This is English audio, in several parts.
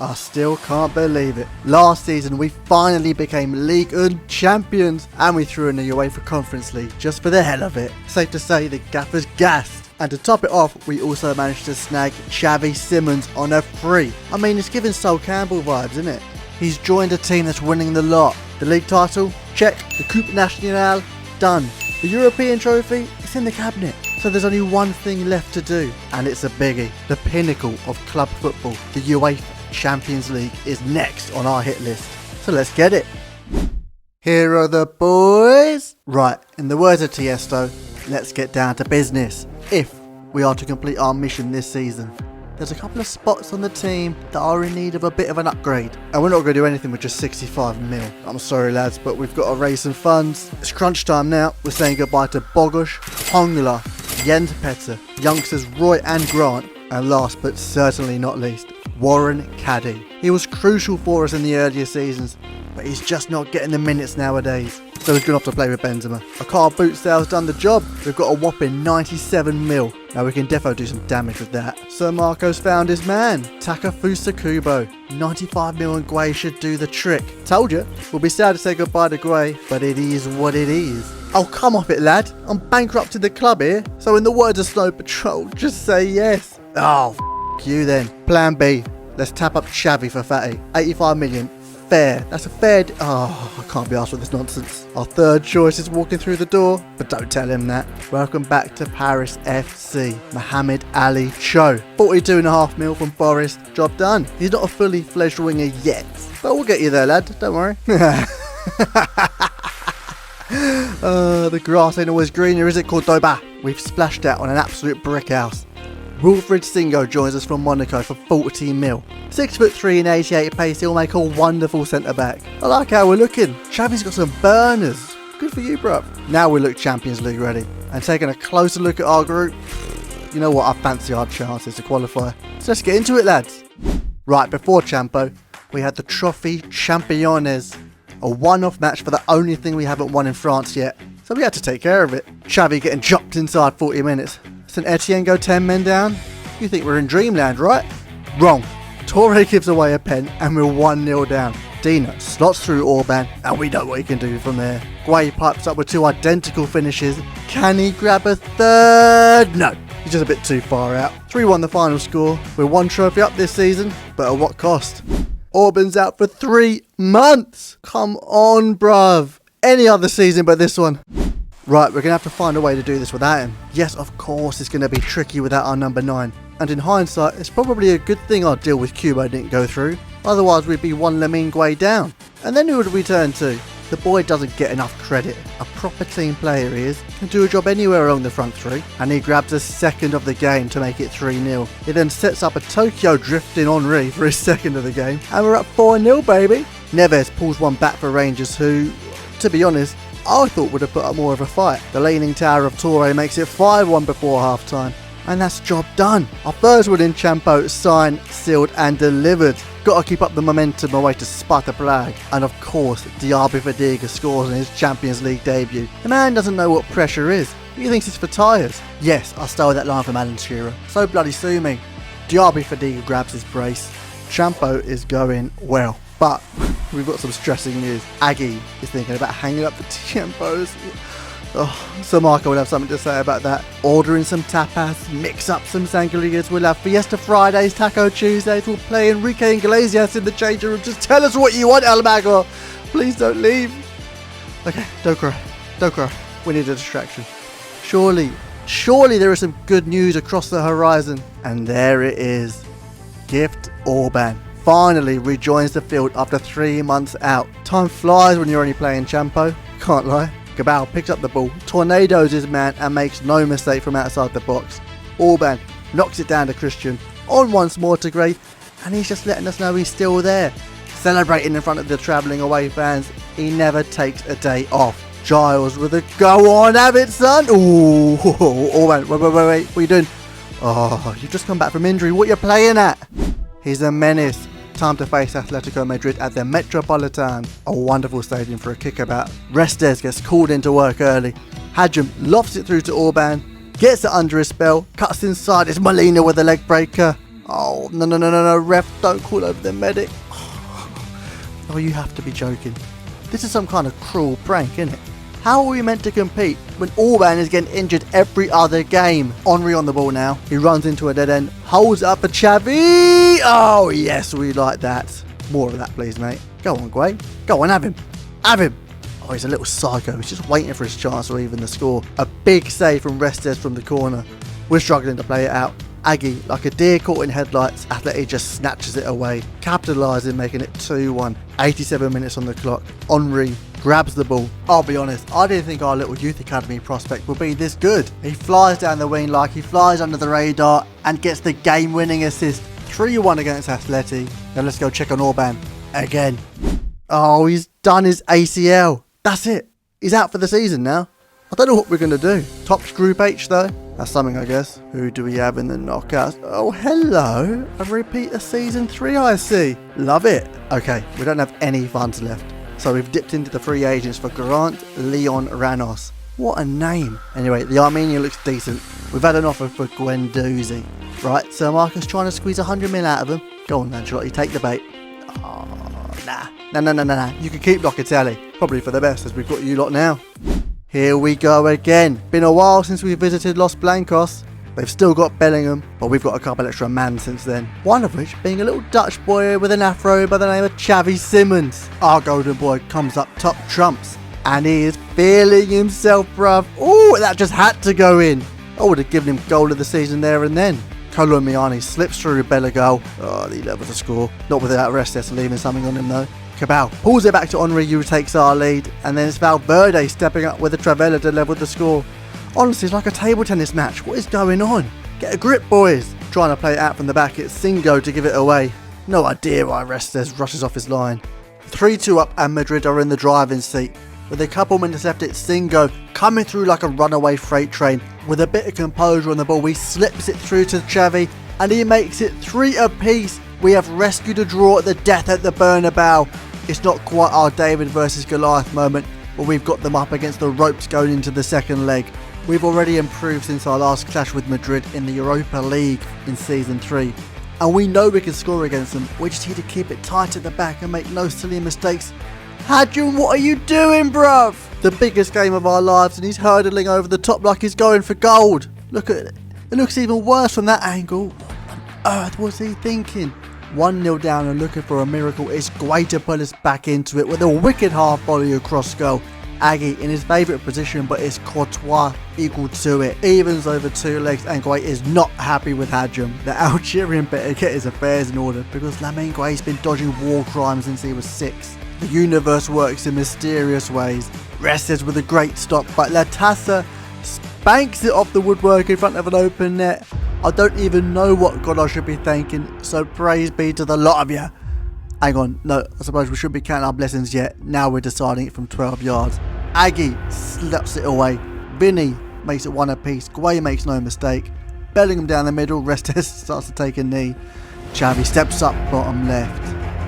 I still can't believe it. Last season we finally became Ligue champions and we threw in the UEFA Conference League just for the hell of it. Safe to say the gaffer's gassed. And to top it off, we also managed to snag Xavi Simons on a free. I mean, it's giving Sol Campbell vibes, isn't it? He's joined a team that's winning the lot. The league title? Check. The Coupe Nationale? Done. The European trophy? It's in the cabinet. So there's only one thing left to do, and it's a biggie. The pinnacle of club football, the UEFA Champions League, is next on our hit list. So let's get it. Here are the boys. Right, in the words of Tiesto, let's get down to business. If we are to complete our mission this season, there's a couple of spots on the team that are in need of a bit of an upgrade. And we're not going to do anything with just 65 mil. I'm sorry lads, but we've got to raise some funds. It's crunch time now. We're saying goodbye to Bogusz, Hongla, Jens Petter, youngsters Roy and Grant, and last but certainly not least, Warren Caddy. He was crucial for us in the earlier seasons, but he's just not getting the minutes nowadays. So he's going to have to play with Benzema. A car boot sale's done the job. We've got a whopping 97 mil. Now we can defo do some damage with that. Sir Marco's found his man. Takafusa Kubo. 95 mil and Guay should do the trick. Told you. We'll be sad to say goodbye to Guay, but it is what it is. Oh, come off it, lad. I'm bankrupting the club here. So in the words of Snow Patrol, just say yes. Oh, f*** you then. Plan B. Let's tap up Xavi for Fatty. 85 million. Fair. That's a fair... Oh, I can't be asked with this nonsense. Our third choice is walking through the door, but don't tell him that. Welcome back to Paris FC. Mohamed Ali Cho. 42.5 mil from Forest. Job done. He's not a fully fledged winger yet, but we'll get you there, lad. Don't worry. The grass ain't always greener, is it, Cordoba? We've splashed out on an absolute brick house. Wilfried Singo joins us from Monaco for 40 mil. 6'3" and 88 pace, he'll make a wonderful centre back. I like how we're looking. Xavi's got some burners. Good for you, bruv. Now we look Champions League ready. And taking a closer look at our group, you know what, I fancy our chances to qualify. So let's get into it, lads. Right, before Champo, we had the Trophy Championnes. A one-off match for the only thing we haven't won in France yet. So we had to take care of it. Xavi getting chopped inside 40 minutes. St Etienne go 10 men down? You think we're in dreamland, right? Wrong. Torre gives away a pen and we're 1-0 down. Dina slots through Orban and we know what he can do from there. Guay pipes up with two identical finishes. Can he grab a third? No, he's just a bit too far out. 3-1 the final score. We're one trophy up this season, but at what cost? Orban's out for 3 months. Come on, bruv. Any other season but this one. Right, we're going to have to find a way to do this without him. Yes, of course, it's going to be tricky without our number 9. And in hindsight, it's probably a good thing our deal with Kubo didn't go through. Otherwise, we'd be one Lamine Guay down. And then who would we turn to? The boy doesn't get enough credit. A proper team player he is. Can do a job anywhere along the front three. And he grabs a second of the game to make it 3-0. He then sets up a Tokyo drifting Henri for his second of the game. And we're up 4-0, baby. Neves pulls one back for Rangers who, to be honest, I thought would have put up more of a fight. The leaning tower of Torre makes it 5-1 before half time. And that's job done. Our first win in Champo, signed, sealed and delivered. Got to keep up the momentum away to Sparta Prague. And of course, Diaby Fadiga scores in his Champions League debut. The man doesn't know what pressure is. He thinks it's for tyres. Yes, I stole that line from Alan Shearer. So bloody sue me. Diaby Fadiga grabs his brace. Champo is going well. But we've got some stressing news. Aggie is thinking about hanging up the tempos. Oh, so Marco will have something to say about that. Ordering some tapas, mix up some sangrias. We'll have Fiesta Fridays, Taco Tuesdays. We'll play Enrique Iglesias in the changing room. Just tell us what you want, Almagro. Please don't leave. Okay, don't cry. Don't cry. We need a distraction. Surely there is some good news across the horizon. And there it is. Gift Orban finally rejoins the field after 3 months out. Time flies when you're only playing Champo. Can't lie. Cabal picks up the ball, tornadoes his man and makes no mistake from outside the box. Orban knocks it down to Christian. On once more to Gray, and he's just letting us know he's still there. Celebrating in front of the travelling away fans. He never takes a day off. Giles with a go on, have it, son. Ooh, Orban, wait, what are you doing? Oh, you've just come back from injury. What are you playing at? He's a menace. Time to face Atletico Madrid at the Metropolitan. A wonderful stadium for a kickabout. Restes gets called into work early. Hadjum lofts it through to Orban. Gets it under his spell. Cuts inside. It's Molina with a leg breaker. Oh, no, ref, don't call over the medic. Oh, you have to be joking. This is some kind of cruel prank, isn't it? How are we meant to compete when Orban is getting injured every other game? Henry on the ball now. He runs into a dead end. Holds up for Xavi. Oh, yes, we like that. More of that, please, mate. Go on, Guay. Go on, have him. Have him. Oh, he's a little psycho. He's just waiting for his chance to even the score. A big save from Restes from the corner. We're struggling to play it out. Aggie, like a deer caught in headlights, Atleti just snatches it away, capitalising, making it 2-1. 87 minutes on the clock. Henry grabs the ball. I'll be honest, I didn't think our little youth academy prospect would be this good. He flies down the wing like he flies under the radar and gets the game-winning assist. 3-1 against Atleti. Now let's go check on Orban again. Oh, he's done his ACL. That's it. He's out for the season now. I don't know what we're going to do. Tops Group H though. That's something, I guess. Who do we have in the knockouts? Oh, hello. A repeat of Season 3, I see. Love it. Okay, we don't have any funds left. So we've dipped into the free agents for Grant Leon Ranos. What a name. Anyway, the Armenian looks decent. We've had an offer for Guendouzi. Right, so Marcus trying to squeeze 100 mil out of him. Go on, Ancelotti, take the bait. Oh, nah. Nah. You can keep Locatelli. Probably for the best, as we've got you lot now. Here we go again. Been a while since we visited Los Blancos. They've still got Bellingham, but we've got a couple extra man since then. One of which being a little Dutch boy with an afro by the name of Xavi Simons. Our golden boy comes up top trumps, and he is feeling himself, bruv. Oh, that just had to go in. I would have given him goal of the season there and then. Colomiani slips through Bellegal. Oh, he levels the score. Not without Restes leaving something on him though. Cabal pulls it back to Henry, who takes our lead, and then it's Valverde stepping up with a Travella to level the score. Honestly, it's like a table tennis match. What is going on? Get a grip, boys. Trying to play it out from the back, it's Singo to give it away. No idea why Restes rushes off his line. 3-2 up and Madrid are in the driving seat. With a couple minutes left, it's Singo coming through like a runaway freight train. With a bit of composure on the ball, he slips it through to Xavi, and he makes it 3 apiece. We have rescued a draw at the death at the Bernabeu. It's not quite our David versus Goliath moment, but we've got them up against the ropes going into the second leg. We've already improved since our last clash with Madrid in the Europa League in Season 3. And we know we can score against them. We just need to keep it tight at the back and make no silly mistakes. Hadjum, what are you doing, bruv? The biggest game of our lives, and he's hurdling over the top like he's going for gold. Look at it. It looks even worse from that angle. What on earth was he thinking? 1-0 down and looking for a miracle. It's Guay to pull us back into it with a wicked half volley across goal. Aggie in his favourite position, but it's Courtois equal to it. Evens over 2 legs, and Guay is not happy with Hadjum. The Algerian better get his affairs in order, because Lamine Guay's been dodging war crimes since he was 6. The universe works in mysterious ways. Restes with a great stop, but Latassa spanks it off the woodwork in front of an open net. I don't even know what God I should be thanking, so praise be to the lot of you. Hang on, no, I suppose we shouldn't be counting our blessings yet. Now we're deciding it from 12 yards. Aggie slaps it away. Vinny makes it 1 apiece. Guay makes no mistake. Bellingham down the middle. Restes starts to take a knee. Xavi steps up bottom left.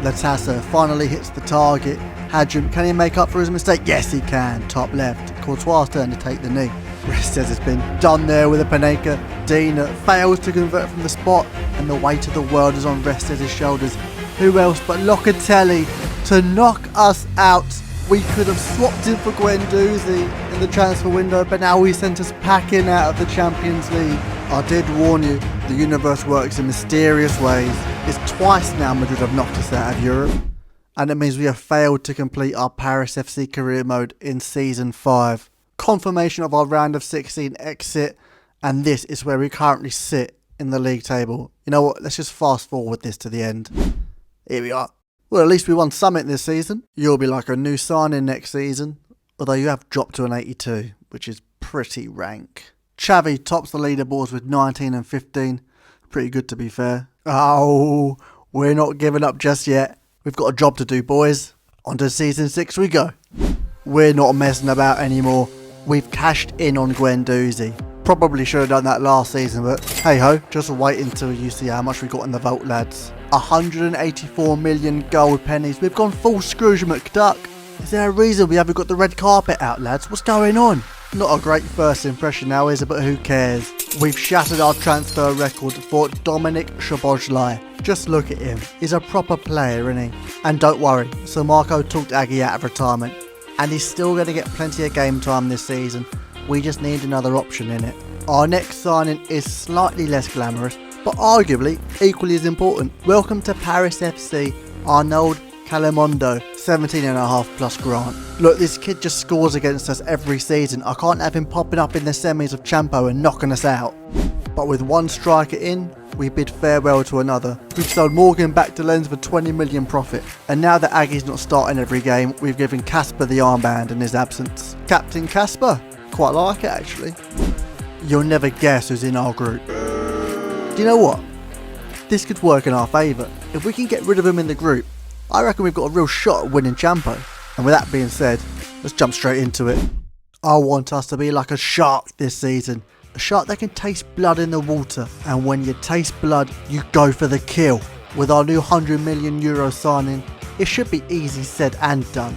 Latassa finally hits the target. Hadjum, can he make up for his mistake? Yes, he can. Top left. Courtois' turn to take the knee. Restes has been done there with a Panenka. Dina fails to convert from the spot, and the weight of the world is on Restes' shoulders. Who else but Locatelli to knock us out? We could have swapped him for Guendouzi in the transfer window, but now he sent us packing out of the Champions League. I did warn you, the universe works in mysterious ways. It's twice now Madrid have knocked us out of Europe, and it means we have failed to complete our Paris FC career mode in Season 5. Confirmation of our round of 16 exit, and this is where we currently sit in the league table. You know what, let's just fast forward this to the end. Here we are. Well, at least we won Summit this season. You'll be like a new signing next season, although you have dropped to an 82, which is pretty rank. Xavi tops the leaderboards with 19 and 15. Pretty good, to be fair. Oh, we're not giving up just yet. We've got a job to do, boys. On to Season 6 we go. We're not messing about anymore. We've cashed in on Guendouzi. Probably should have done that last season, but hey ho, just wait until you see how much we got in the vault, lads. 184 million gold pennies. We've gone full Scrooge McDuck. Is there a reason we haven't got the red carpet out, lads? What's going on? Not a great first impression now, is it? But who cares? We've shattered our transfer record for Dominik Szoboszlai. Just look at him. He's a proper player, isn't he? And don't worry, Sir Marco talked Aggie out of retirement. And he's still going to get plenty of game time this season. We just need another option in it. Our next signing is slightly less glamorous, but arguably equally as important. Welcome to Paris FC, Arnaud Calamondo, 17.5 plus grant. Look, this kid just scores against us every season. I can't have him popping up in the semis of Champo and knocking us out. But with one striker in, we bid farewell to another. We've sold Morgan back to Lens for 20 million profit. And now that Aggie's not starting every game, we've given Casper the armband in his absence. Captain Casper? Quite like it actually. You'll never guess who's in our group. Do you know what? This could work in our favour. If we can get rid of him in the group, I reckon we've got a real shot at winning Champo. And with that being said, let's jump straight into it. I want us to be like a shark this season. A shark that can taste blood in the water. And when you taste blood, you go for the kill. With our new €100 million signing, it should be easy said and done.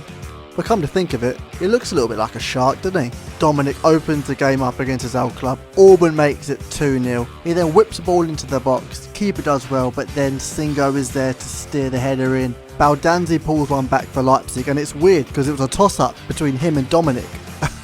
But come to think of it, he looks a little bit like a shark, doesn't he? Dominic opens the game up against his old club. Orban makes it 2-0. He then whips the ball into the box. Keeper does well, but then Singo is there to steer the header in. Baldanzi pulls one back for Leipzig, and it's weird because it was a toss-up between him and Dominic.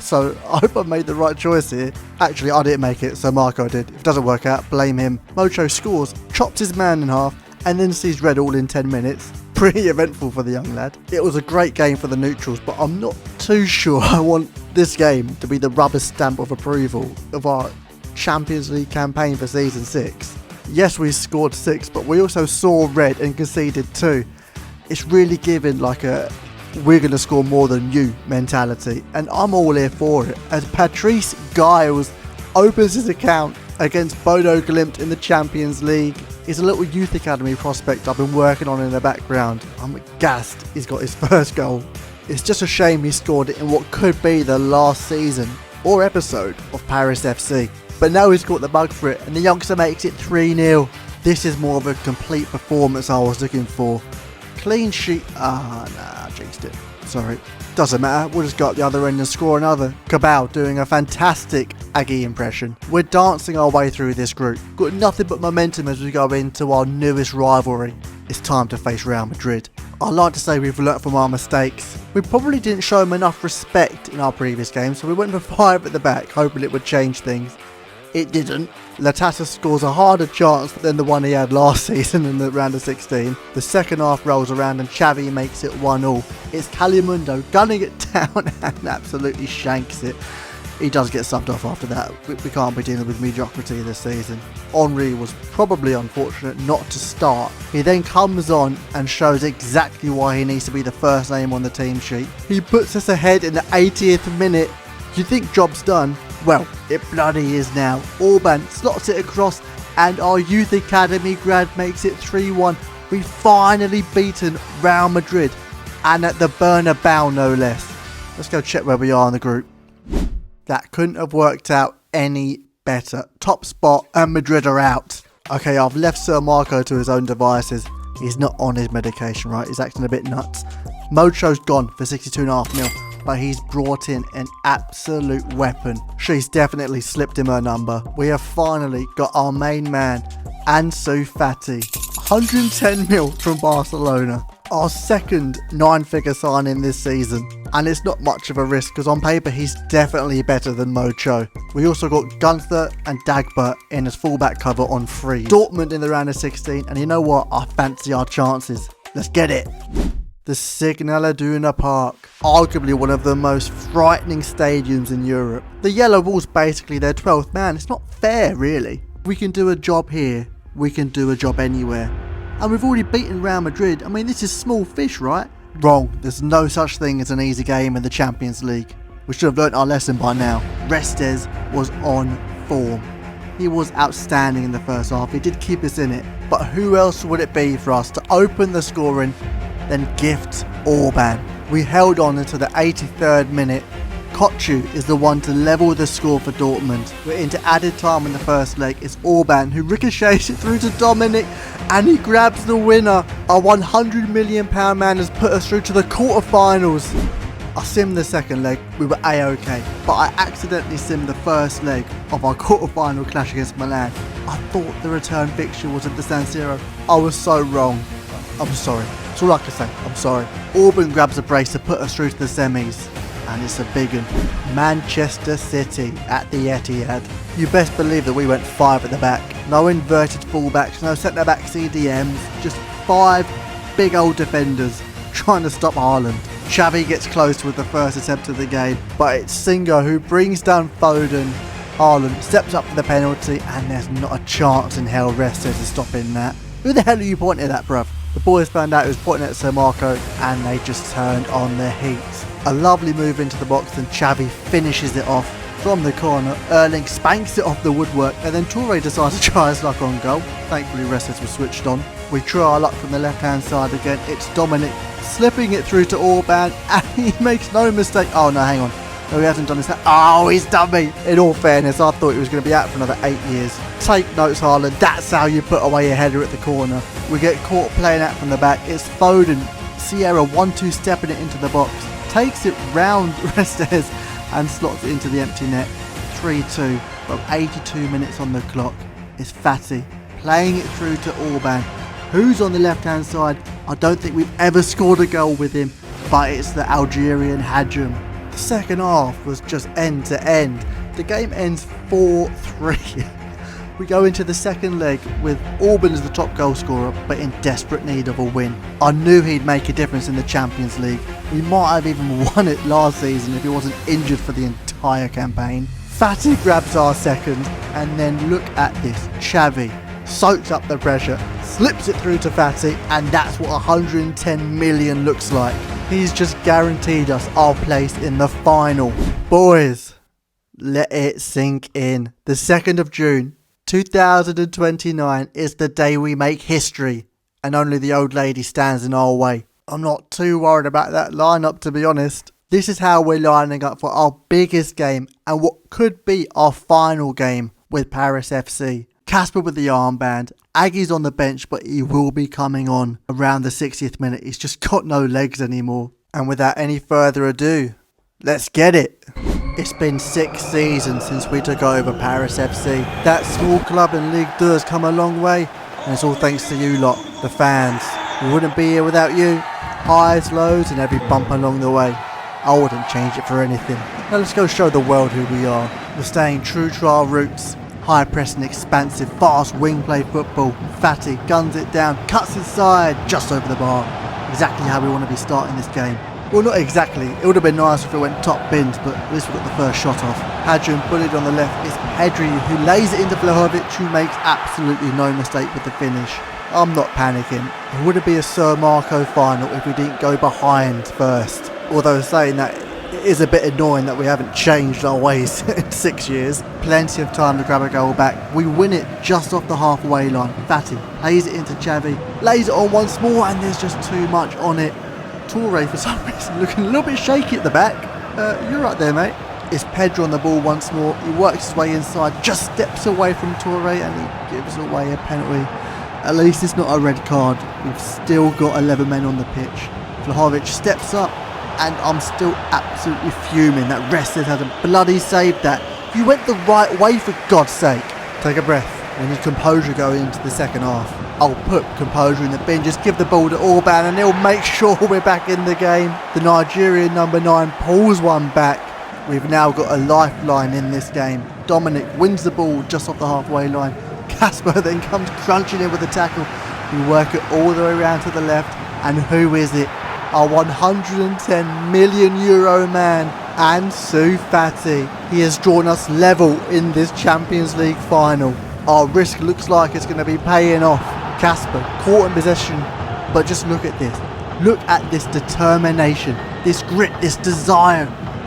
So I hope I made the right choice here. Actually, I didn't make it, so Marco did. If it doesn't work out, blame him. Mocho scores, chops his man in half, and then sees red all in 10 minutes. Pretty eventful for the young lad. It was a great game for the neutrals, but I'm not too sure I want this game to be the rubber stamp of approval of our Champions League campaign for Season 6. Yes, we scored 6, but we also saw red and conceded 2. It's really given like a we're going to score more than you mentality, and I'm all here for it. As Patrice Giles opens his account against Bodo Glimt in the Champions League. He's a little youth academy prospect I've been working on in the background. I'm gassed he's got his first goal. It's just a shame he scored it in what could be the last season or episode of Paris FC. But now he's caught the bug for it and the youngster makes it 3-0. This is more of a complete performance I was looking for. Clean sheet. I jinxed it. Sorry. Doesn't matter, we'll just go up the other end and score another. Cabal doing a fantastic Aggie impression. We're dancing our way through this group. Got nothing but momentum as we go into our newest rivalry. It's time to face Real Madrid. I like to say we've learnt from our mistakes. We probably didn't show them enough respect in our previous game, so we went for 5 at the back, hoping it would change things. It didn't. Latata scores a harder chance than the one he had last season in the round of 16. The second half rolls around and Xavi makes it 1-1. It's Calimundo gunning it down and absolutely shanks it. He does get subbed off after that. We can't be dealing with mediocrity this season. Henry was probably unfortunate not to start. He then comes on and shows exactly why he needs to be the first name on the team sheet. He puts us ahead in the 80th minute. You think job's done? Well, it bloody is now. Orban slots it across and our youth academy grad makes it 3-1. We've finally beaten Real Madrid, and at the Bernabeu no less. Let's go check where we are in the group. That couldn't have worked out any better. Top spot and Madrid are out. Okay, I've left Sir Marco to his own devices. He's not on his medication, right? He's acting a bit nuts. Mocho's gone for 62.5 mil. But he's brought in an absolute weapon. She's definitely slipped him her number. We have finally got our main man, Ansu Fati. 110 mil from Barcelona. Our second 9-figure signing this season. And it's not much of a risk because on paper he's definitely better than Mocho. We also got Gunther and Dagbert in as fullback cover on free. Dortmund in the round of 16, and you know what? I fancy our chances. Let's get it. The Signal Iduna Park, arguably one of the most frightening stadiums in Europe. The yellow wall's basically their 12th man. It's not fair, really. We can do a job here, we can do a job anywhere. And we've already beaten Real Madrid. I mean, this is small fish, right? Wrong. There's no such thing as an easy game in the Champions League. We should have learnt our lesson by now. Restes was on form. He was outstanding in the first half. He did keep us in it. But who else would it be for us to open the scoring then gift Orban? We held on until the 83rd minute. Kochu is the one to level the score for Dortmund. We're into added time in the first leg. It's Orban who ricochets it through to Dominic and he grabs the winner. Our £100 million man has put us through to the quarterfinals. I simmed the second leg, we were A-OK, but I accidentally simmed the first leg of our quarter-final clash against Milan. I thought the return fixture was at the San Siro. I was so wrong. I'm sorry. That's all I can say. I'm sorry. Auburn grabs a brace to put us through to the semis. And it's a big one. Manchester City at the Etihad. You best believe that we went 5 at the back. No inverted fullbacks, no centre-back CDMs. Just 5 big old defenders trying to stop Haaland. Xavi gets close with the first attempt of the game, but it's Singo who brings down Foden. Haaland steps up for the penalty, and there's not a chance in hell Restes is stopping that. Who the hell are you pointing at, bruv? The boys found out he was pointing at Sir Marco, and they just turned on the heat. A lovely move into the box, and Xavi finishes it off. From the corner, Erling spanks it off the woodwork, and then Toure decides to try his luck on goal. Thankfully Restes was switched on. We try our luck from the left hand side again. It's Dominic slipping it through to Orban, and he makes no mistake. Oh no, hang on. No, he hasn't done this. Oh, he's done me. In all fairness, I thought he was going to be out for another 8 years. Take notes, Haaland. That's how you put away a header at the corner. We get caught playing out from the back. It's Foden. Sierra 1-2 stepping it into the box. Takes it round Restes and slots it into the empty net. 3-2 from 82 minutes on the clock. It's Fatty playing it through to Orban, who's on the left hand side. I don't think we've ever scored a goal with him, but it's the Algerian Hadjum. The second half was just end to end. The game ends 4-3. We go into the second leg with Orban as the top goal scorer, but in desperate need of a win. I knew he'd make a difference in the Champions League. We might have even won it last season if he wasn't injured for the entire campaign. Fatty grabs our second, and then look at this. Xavi soaks up the pressure, slips it through to Fatty, and that's what 110 million looks like. He's just guaranteed us our place in the final. Boys, let it sink in. The 2nd of June, 2029 is the day we make history, and only the old lady stands in our way. I'm not too worried about that lineup, to be honest. This is how we're lining up for our biggest game and what could be our final game with Paris FC. Casper with the armband. Aggie's on the bench, but he will be coming on around the 60th minute. He's just got no legs anymore. And without any further ado, let's get it. It's been 6 seasons since we took over Paris FC. That small club in Ligue 2 has come a long way, and it's all thanks to you lot, the fans. We wouldn't be here without you. Highs, lows, and every bump along the way. I wouldn't change it for anything. Now let's go show the world who we are. We're staying true to our roots. High pressing, expansive, fast wing play football. Fatty guns it down, cuts inside, just over the bar. Exactly how we want to be starting this game. Well, not exactly. It would have been nice if it went top bins, but at least we got the first shot off. Hadjum bullied on the left. It's Pedri who lays it into Vlahovic, who makes absolutely no mistake with the finish. I'm not panicking. It would be a Sir Marco final if we didn't go behind first. Although saying that, it is a bit annoying that we haven't changed our ways in 6 years. Plenty of time to grab a goal back. We win it just off the halfway line. Fatty plays it into Xavi, lays it on once more, and there's just too much on it. Toure, for some reason, looking a little bit shaky at the back. You're right there, mate. It's Pedro on the ball once more. He works his way inside, just steps away from Toure, and he gives away a penalty. At least it's not a red card. We've still got 11 men on the pitch. Vlahovic steps up, and I'm still absolutely fuming that Restes hasn't bloody saved that. You went the right way, for God's sake. Take a breath. We need composure going into the second half. I'll put composure in the bin, just give the ball to Orban and he'll make sure we're back in the game. The Nigerian number 9 pulls one back. We've now got a lifeline in this game. Dominic wins the ball just off the halfway line. Casper then comes crunching in with a tackle. We work it all the way around to the left, and who is it? Our 110 million euro man, Ansu Fati. He has drawn us level in this Champions League final. Our risk looks like it's going to be paying off. Casper caught in possession, but just look at this. Look at this determination, this grit, this desire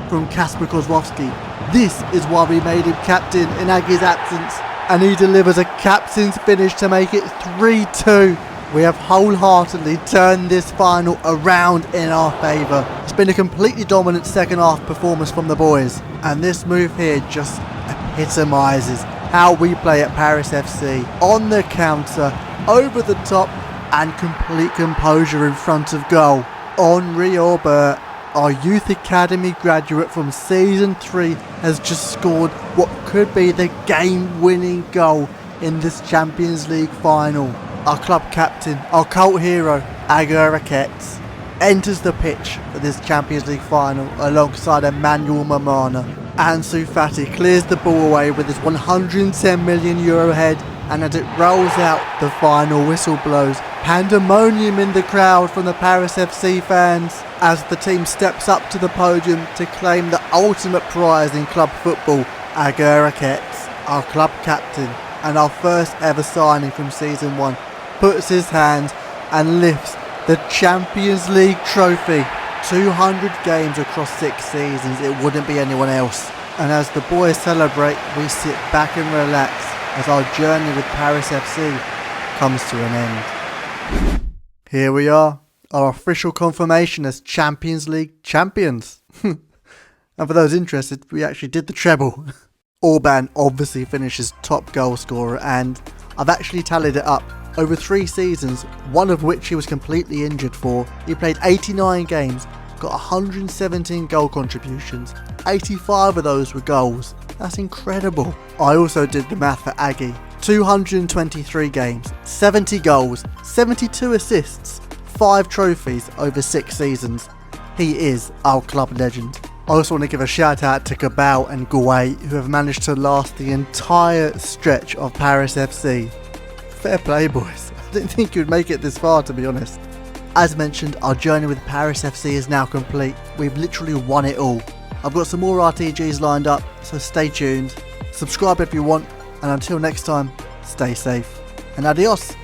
from Kasper Kozłowski. This is why we made him captain in Aggie's absence, and he delivers a captain's finish to make it 3-2. We have wholeheartedly turned this final around in our favour. It's been a completely dominant second half performance from the boys, and this move here just epitomises how we play at Paris FC. On the counter, over the top, and complete composure in front of goal. Henri Aubert our youth academy graduate from season 3 has just scored what could be the game-winning goal in this Champions League final. Our club captain, our cult hero, Aguirre enters the pitch for this Champions League final alongside Emmanuel Mamana. Ansu Fati clears the ball away with his €110 million head, and as it rolls out, the final whistle blows. Pandemonium in the crowd from the Paris FC fans as the team steps up to the podium to claim the ultimate prize in club football. Aguirre, our club captain and our first ever signing from season 1, puts his hand and lifts the Champions League trophy. 200 games across 6 seasons, it wouldn't be anyone else. And as the boys celebrate, we sit back and relax as our journey with Paris FC comes to an end. Here we are, our official confirmation as Champions League champions. And for those interested, we actually did the treble. Orban obviously finishes top goal scorer, and I've actually tallied it up. Over 3 seasons, one of which he was completely injured for, he played 89 games, got 117 goal contributions, 85 of those were goals. That's incredible. I also did the math for Aggie. 223 games, 70 goals, 72 assists, 5 trophies over 6 seasons. He is our club legend. I also want to give a shout out to Cabal and Gouet, who have managed to last the entire stretch of Paris FC. Fair play, boys. I didn't think you'd make it this far, to be honest. As mentioned, our journey with Paris FC is now complete. We've literally won it all. I've got some more RTGs lined up, so stay tuned. Subscribe if you want, and until next time, stay safe. And adios!